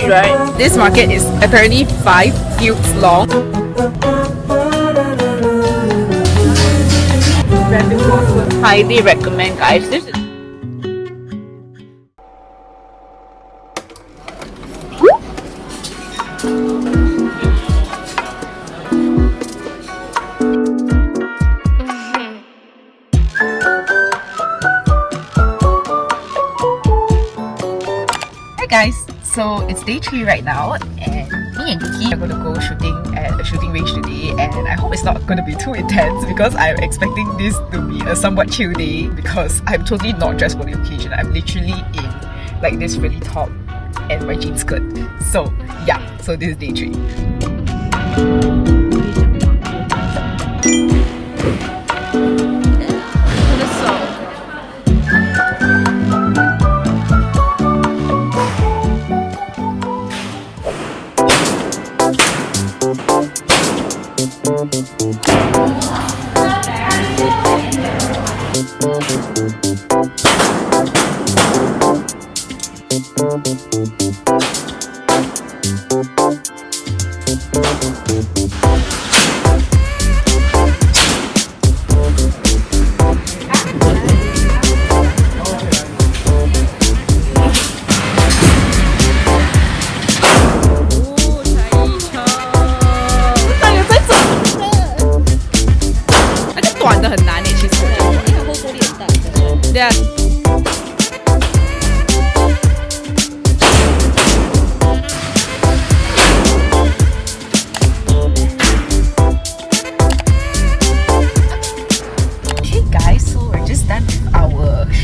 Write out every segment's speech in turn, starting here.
sweet, right? This market is apparently 5 fields long. Highly recommend, guys. This is Hi guys, so it's day 3 right now, and me and Kiki are going to go shooting at a shooting range today, and I hope it's not going to be too intense because I'm expecting this to be a somewhat chill day because I'm totally not dressed for the occasion. I'm literally in like this frilly top and my jeans skirt. So yeah, so this is day 3.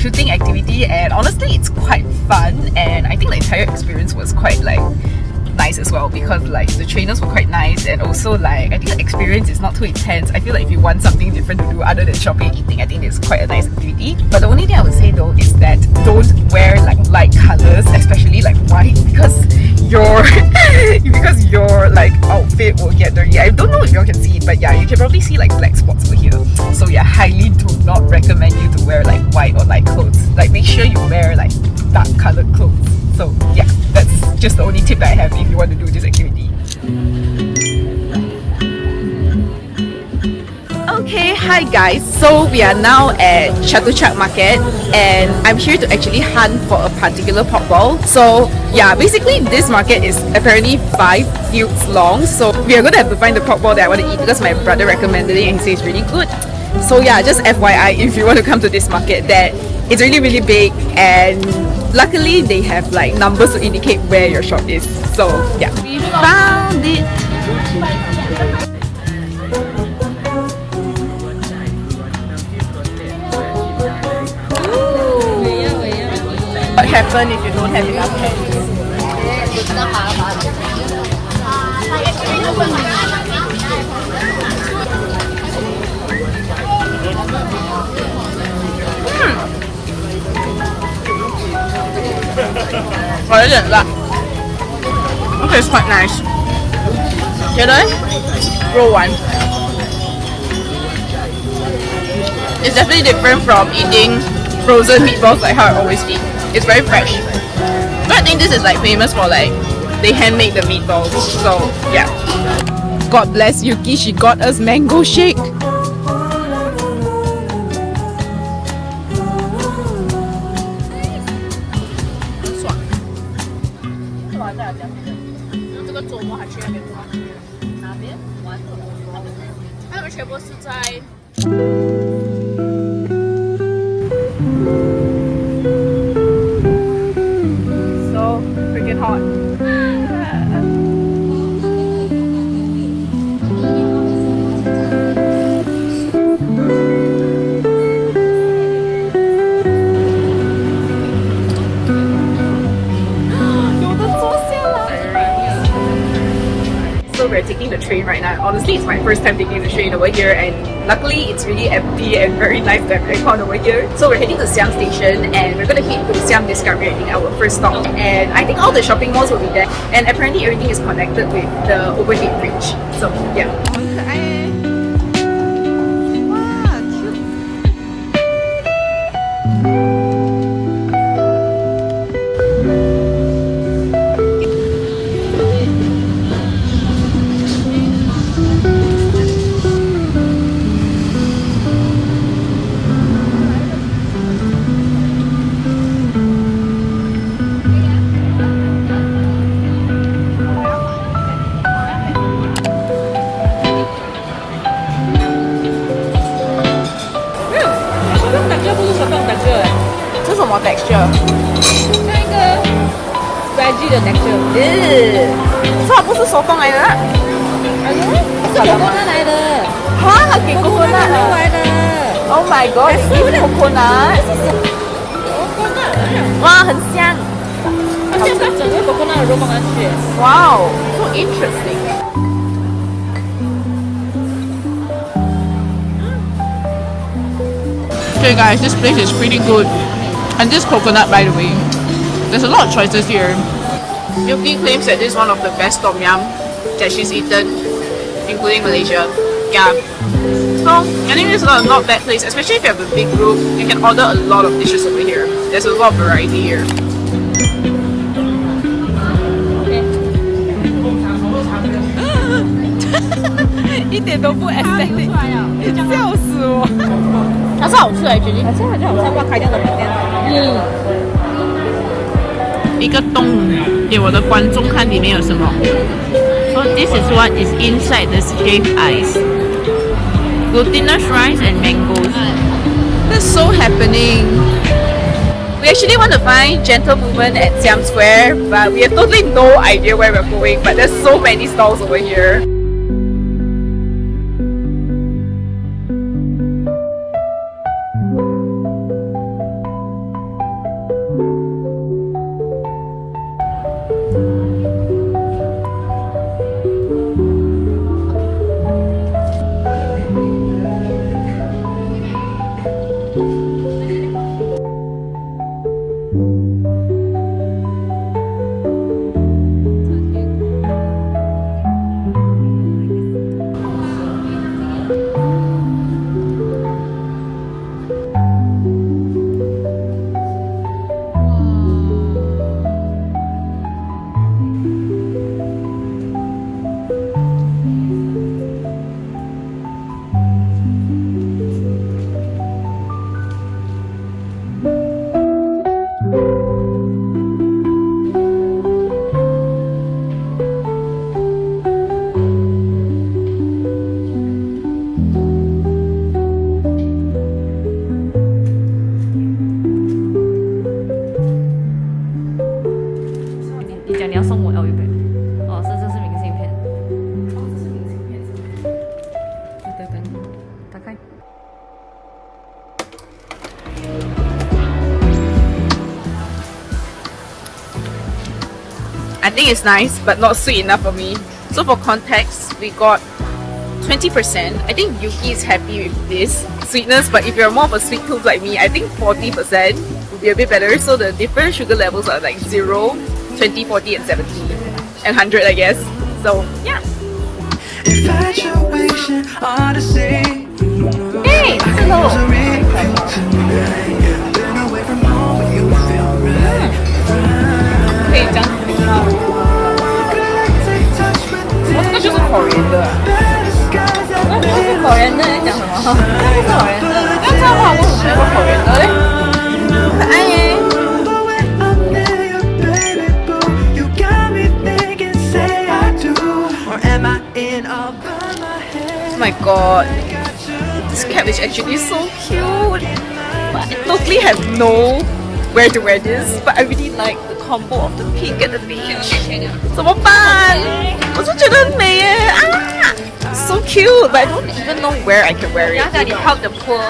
Shooting activity, and honestly it's quite fun, and I think the entire experience was quite like nice as well because like the trainers were quite nice, and also like I think the experience is not too intense. I feel like if you want something different to do other than shopping and eating, I think it's quite a nice activity. But the only thing I would say though is that don't wear like light colors, especially like white, because your like outfit will get dirty. I don't know if y'all can see it, but yeah, you can probably see like black spots over here. So yeah, highly do not recommend you to wear like white or light clothes. Like make sure you wear like dark colored clothes. So yeah, that's just the only tip that I have if you want to do this activity. Okay, hi guys. So we are now at Chatuchak Market, and I'm here to actually hunt for a particular pork ball. So yeah, basically this market is apparently 5 fields long. So we are gonna have to find the pork ball that I want to eat because my brother recommended it and he says it's really good. So yeah, just FYI, if you want to come to this market, that it's really big, and luckily they have like numbers to indicate where your shop is. So yeah, we found it. What happens if you don't have enough hands? Okay, it's quite nice. Roll one. It's definitely different from eating frozen meatballs like how I always eat. It's very fresh. But I think this is like famous for like they handmade the meatballs. So yeah. God bless Yuki, she got us mango shake. So freaking hot. So we're taking the train right now. Honestly, it's my first time taking the train over here, and luckily it's really empty and very nice to have aircon over here. So we're heading to Siam Station, and we're gonna head to Siam Discovery, I think our first stop. And I think all the shopping malls will be there, and apparently everything is connected with the overhead bridge. So yeah. texture. 像一个 veggie 的 texture。这不是手工来的？是狗狗那来的，哈，给狗狗那来的。 Oh my god, it's coconut. 哇，很香。它是整个狗狗那的肉放上去。Wow, so interesting. Okay guys, this place is pretty good. And this coconut, by the way, there's a lot of choices here. Yuki claims that this is one of the best tom yum that she's eaten, including Malaysia. Yeah. So I think this is a not bad place, especially if you have a big group. You can order a lot of dishes over here. There's a lot of variety here. 一点都不 aesthetic， 笑死我！它是好吃的，决定。它好像好像要开掉的门店。一个洞给我的观众看里面有什么。So this is what is inside the shaved ice. Glutinous rice and mangoes. That's so happening. We actually want to find Gentle Movement at Siam Square, but we have totally no idea where we're going. But there's so many stalls over here. I think it's nice, but not sweet enough for me. So for context, we got 20%. I think Yuki is happy with this sweetness, but if you're more of a sweet tooth like me, I think 40% would be a bit better. So the different sugar levels are like 0, 20, 40 and 70 and 100 I guess. So yeah. Hey, hello. Okay, done. 这个就是 coriander 那不是口人的，你讲什么？那不是口人的，刚才我好像没有 coriander 嘞，可爱耶。Oh my god, this cap is actually so cute. But I totally have no where to wear this, but I really like the combo of the pink and the beige. 怎么办？我就觉得很美耶啊 ！So cute, but I don't even know where I can wear it. You help the poor.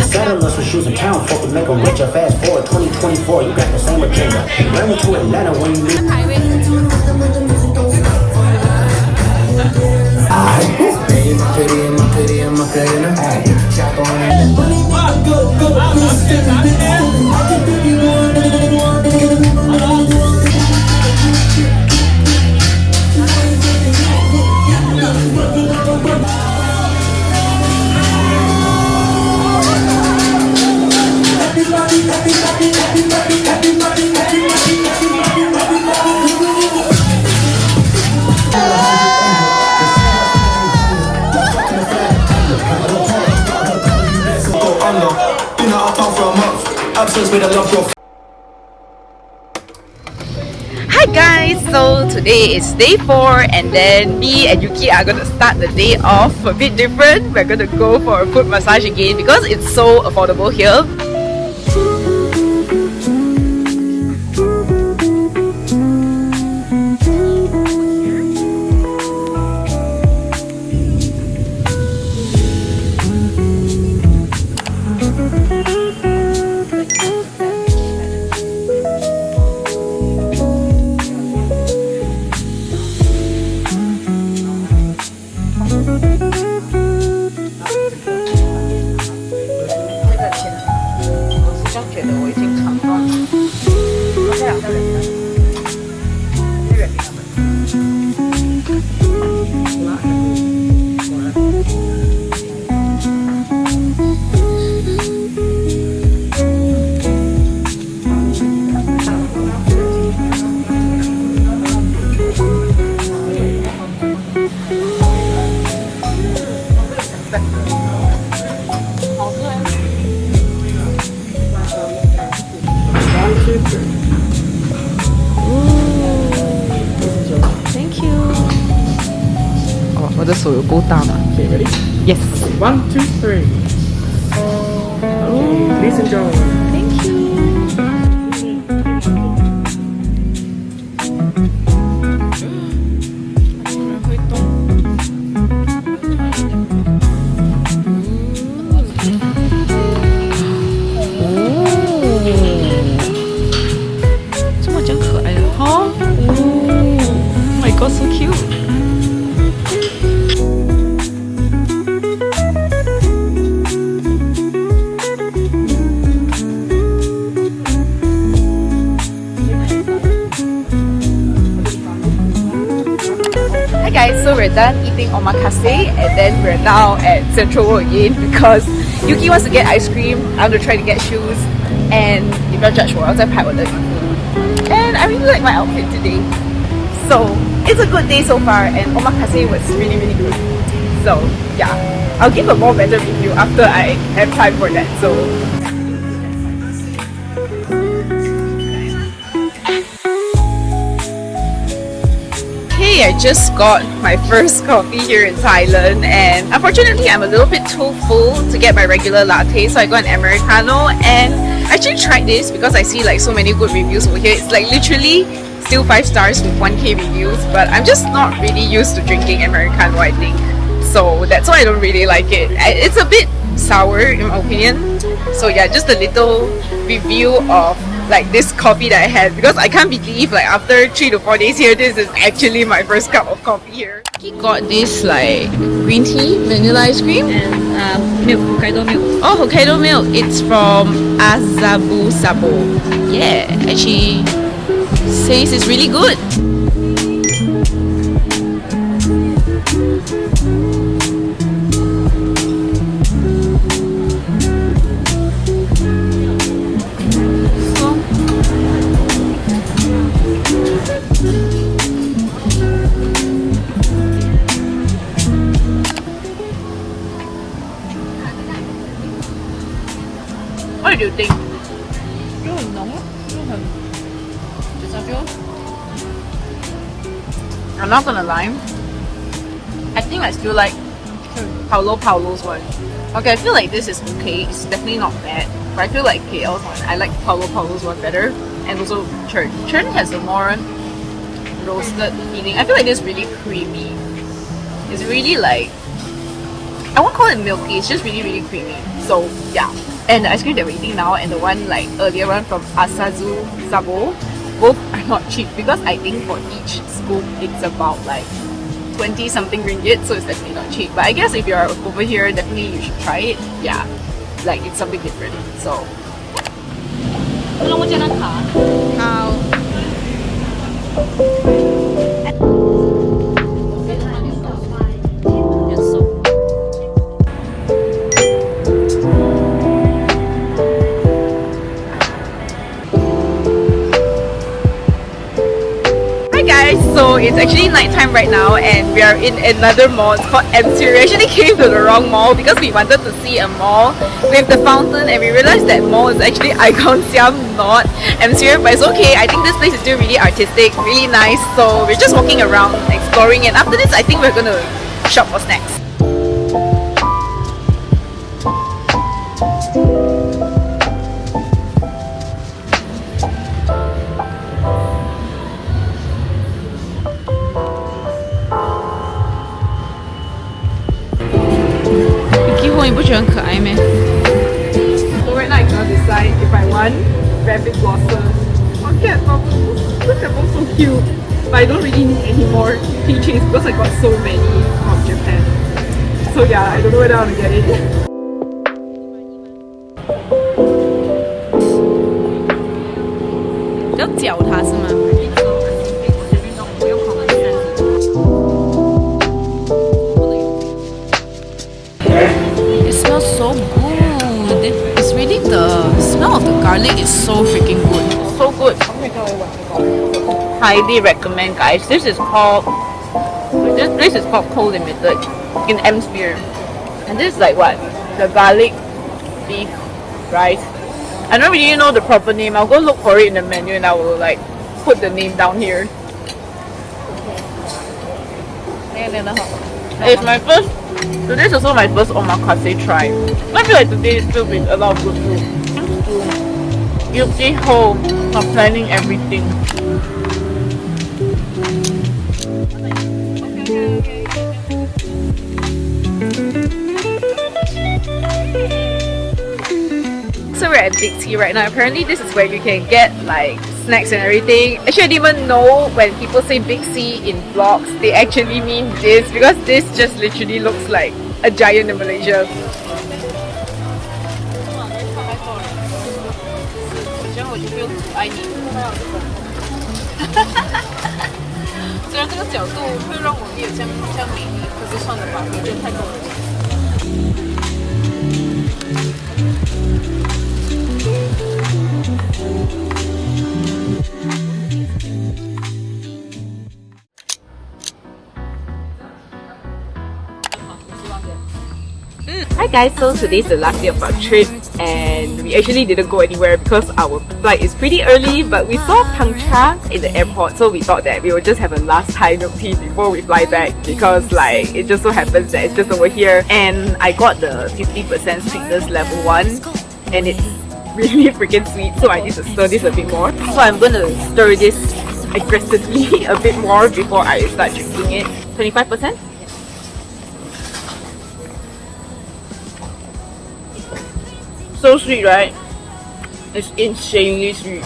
Settle us with shoes in town, folk to make them richer. Fast forward 2024, you got the same agenda. Run to Atlanta when you leave. Hi guys, so today is day 4 and then me and Yuki are going to start the day off a bit different. We're going to go for a foot massage again because it's so affordable here. Thank you. 哦，我的手有够大吗？ Okay, ready? Yes. 1, 2, 3. Okay, please enjoy. Thank you. Oh my god, so cute. Hi guys, so we're done eating omakase and then we're now at CentralWorld again because Yuki wants to get ice cream, I want to try to get shoes, and if you'll judge 我要再拍我的衣服. And I really like my outfit today. So it's a good day so far and omakase was really good. So yeah, I'll give a more better review after I have time for that. So okay, I just got my first coffee here in Thailand and unfortunately I'm a little bit too full to get my regular latte, so I got an Americano. And I actually tried this because I see like so many good reviews over here. It's like literally still 5 stars with 1k reviews, but I'm just not really used to drinking Americano, I think. So that's why I don't really like it. It's a bit sour in my opinion. So yeah, just a little review of like this coffee that I had because I can't believe like after 3 to 4 days here, this is actually my first cup of coffee here. He got this like green tea vanilla ice cream. And milk, Hokkaido milk. Oh, Hokkaido milk. It's from Azabu Sabo. Yeah, actually says it's really good. What do you think? I'm not gonna lie, I think I still like Paulo's one. Okay, I feel like this is okay, it's definitely not bad, but I feel like KL's one, I like Paulo's one better, and also Churn. Churn has a more roasted feeling. I feel like this is really creamy. It's really like, I won't call it milky, it's just really creamy. So yeah, and the ice cream that we're eating now and the one like earlier one from Asazu Sabo, both are not cheap because I think for each scoop it's about like 20 something ringgit, so it's definitely not cheap. But I guess if you're over here, definitely you should try it. Yeah, like it's something different. So 我叫他卡。好。 so It's actually nighttime right now and we are in another mall. It's called EMSphere. We actually came to the wrong mall because we wanted to see a mall with the fountain and we realized that mall is actually Icon Siam, not EMSphere, but it's okay. I think this place is still really artistic, really nice. So we're just walking around, exploring, and after this I think we're gonna shop for snacks. So right now I cannot decide if I want rabbit blossoms or cat bubbles. Look at them, so cute. But I don't really need any more keychains because I got so many from Japan. So yeah, I don't know whether I want to get it. 要搅它是吗？ It smells so good. It's really the smell of the garlic is so freaking good. So good. Highly recommend, guys. This place is called Co Limited in EMSphere. And this is like what? The garlic beef rice. I don't really know the proper name. I'll go look for it in the menu and I will like put the name down here. It's my first. Today is also my first omakase try. I feel like today is filled with a lot of good food. You stay home for planning everything. So we're at Big T right now. Apparently this is where you can get like snacks and everything. Actually I didn't even know when people say Big C in vlogs, they actually mean this because this just literally looks like a giant in Malaysia. 虽然这个角度会让我没有这样美丽，可是算了吧，我觉得太够了。 Hi guys, so today's the last day of our trip and we actually didn't go anywhere because our flight is pretty early, but we saw Chatuchak in the airport, so we thought that we would just have a last Thai milk tea before we fly back because like it just so happens that it's just over here and I got the 50% sweetness level 1 and it's really freaking sweet, so I need to stir this a bit more. So I'm gonna stir this aggressively a bit more before I start drinking it. 25%? So sweet, right? It's insanely sweet.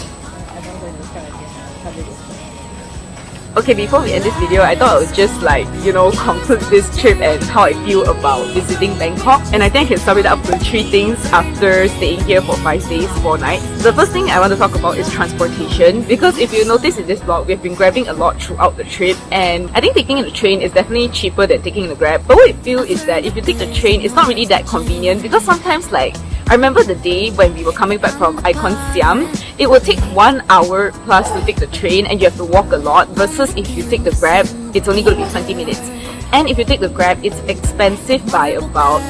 Okay, before we end this video, I thought I would just like, you know, conclude this trip and how I feel about visiting Bangkok. And I think I can sum it up to 3 things after staying here for 5 days, 4 nights. The first thing I want to talk about is transportation, because if you notice in this vlog, we've been grabbing a lot throughout the trip, and I think taking the train is definitely cheaper than taking the Grab. But what I feel is that if you take the train, it's not really that convenient because sometimes like I remember the day when we were coming back from Icon Siam, it will take 1 hour plus to take the train and you have to walk a lot, versus if you take the Grab, it's only going to be 20 minutes. And if you take the Grab, it's expensive by about,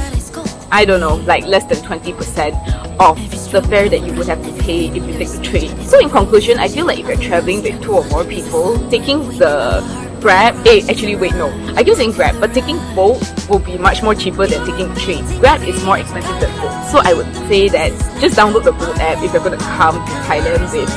I don't know, like less than 20% of the fare that you would have to pay if you take the train. So in conclusion, I feel like if you're traveling with 2 or more people, taking the Grab, actually wait, no, I keep saying Grab, but taking both will be much more cheaper than taking the train. Grab is more expensive than both. So I would say that just download the boat app if you're going to come to Thailand with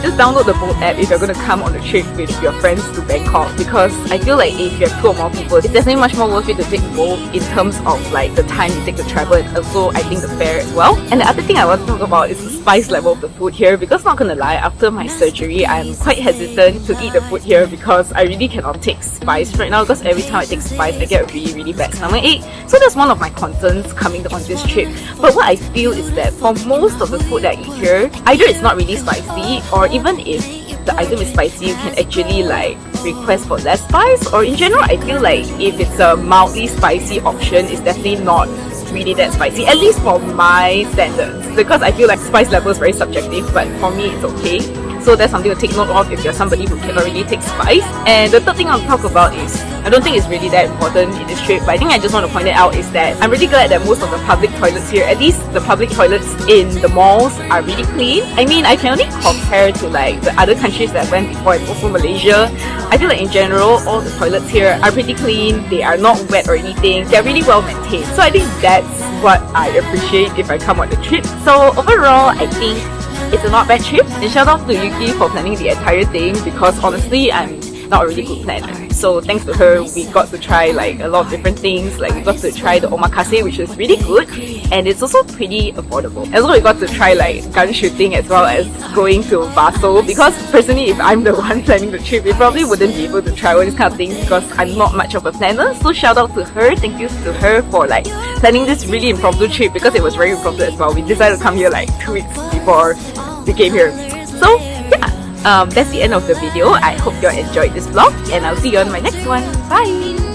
just download the boat app if you're going to come on a trip with your friends to Bangkok, because I feel like if you have 2 or more people, it's definitely much more worth it to take both in terms of like the time you take to travel and also I think the fare as well. And the other thing I want to talk about is the spice level of the food here, because not gonna lie, after my surgery I'm quite hesitant to eat the food here because I really cannot take spice right now, because every time I take spice I get a really bad stomachache. So that's one of my concerns coming on this trip. But what I feel is that for most of the food that I eat here, either it's not really spicy, or even if the item is spicy, you can actually like request for less spice, or in general I feel like if it's a mildly spicy option, it's definitely not really that spicy, at least for my standards, because I feel like spice level is very subjective, but for me it's okay. So that's something to take note of if you're somebody who cannot really take spice. And the third thing I'll talk about is, I don't think it's really that important in this trip, but I think I just want to point it out is that I'm really glad that most of the public toilets here, at least the public toilets in the malls, are really clean. I mean, I can only compare to like the other countries that I went before and also Malaysia. I feel like in general, all the toilets here are pretty clean, they are not wet or anything, they're really well maintained. So I think that's what I appreciate if I come on the trip. So overall, I think it's a not bad trip, and shout out to Yuki for planning the entire thing, because honestly I'm not a really good planner. So thanks to her, we got to try like a lot of different things. Like we got to try the Omakase, which is really good, and it's also pretty affordable. As well, we got to try like gun shooting as well as going to Vaso, because personally if I'm the one planning the trip, we probably wouldn't be able to try all these kind of things because I'm not much of a planner. So shout out to her, thank you to her for like planning this really impromptu trip, because it was very impromptu as well. We decided to come here like 2 weeks before we came here. So yeah, that's the end of the video. I hope you all enjoyed this vlog, and I'll see you on my next one. Bye!